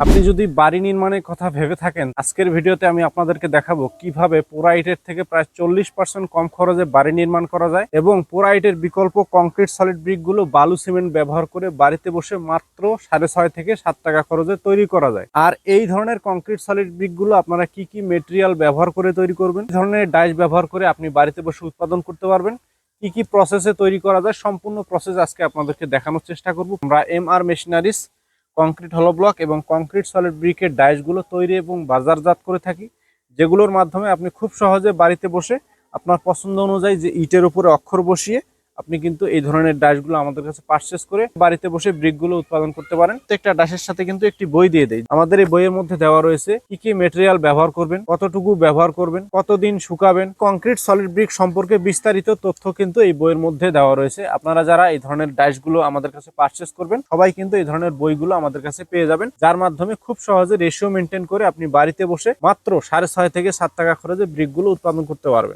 আপনি যদি বাড়ি নির্মাণের কথা ভেবে থাকেন, আজকের ভিডিওতে আমি আপনাদেরকে দেখাবো কিভাবে পোড়াইটের থেকে প্রায় 40% কম খরচে বাড়ি নির্মাণ করা যায় এবং পোড়াইটের বিকল্প কংক্রিট সলিড ব্রিকগুলো বালু সিমেন্ট ব্যবহার করে বাড়িতে বসে মাত্র 6.5 থেকে 7 টাকা খরচে তৈরি করা যায়। আর এই ধরনের কংক্রিট সলিড ব্রিকগুলো আপনারা কি কি মেটেরিয়াল ব্যবহার করে তৈরি করবেন, এই ধরনের ডাইস ব্যবহার করে আপনি বাড়িতে বসে উৎপাদন করতে পারবেন, কি কি প্রসেসে তৈরি করা যায়, সম্পূর্ণ প্রসেস আজকে আপনাদেরকে দেখানোর চেষ্টা করব। আমরা এমআর মেশিনারিজ কংক্রিট হলো ব্লক এবং কংক্রিট সলিড ব্রিকের ডাইসগুলো তৈরি এবং বাজারজাত করে থাকি, যেগুলোর মাধ্যমে আপনি খুব সহজে বাড়িতে বসে আপনার পছন্দ অনুযায়ী যে ইটের উপরে অক্ষর বসিয়ে আপনি কিন্তু এই ধরনের ডাইসগুলো আমাদের কাছে পারচেস করে বাড়িতে বসে ব্রিকগুলো উৎপাদন করতে পারেন। প্রত্যেকটা ডাইসের সাথে কিন্তু একটি বই দিয়ে দেয়। আমাদের এই বইয়ের মধ্যে দেওয়া রয়েছে কি কি মেটেরিয়াল ব্যবহার করবেন, কতটুকু ব্যবহার করবেন, কতদিন শুকাবেন, কংক্রিট সলিড ব্রিক সম্পর্কে বিস্তারিত তথ্য কিন্তু এই বইয়ের মধ্যে দেওয়া রয়েছে। আপনারা যারা এই ধরনের ডাইসগুলো আমাদের কাছে পারচেস করবেন সবাই কিন্তু এই ধরনের বইগুলো আমাদের কাছে পেয়ে যাবেন, যার মাধ্যমে খুব সহজে রেশিও মেনটেন করে আপনি বাড়িতে বসে মাত্র 6.5 থেকে 7 টাকা খরচে ব্রিকগুলো উৎপাদন করতে পারবেন।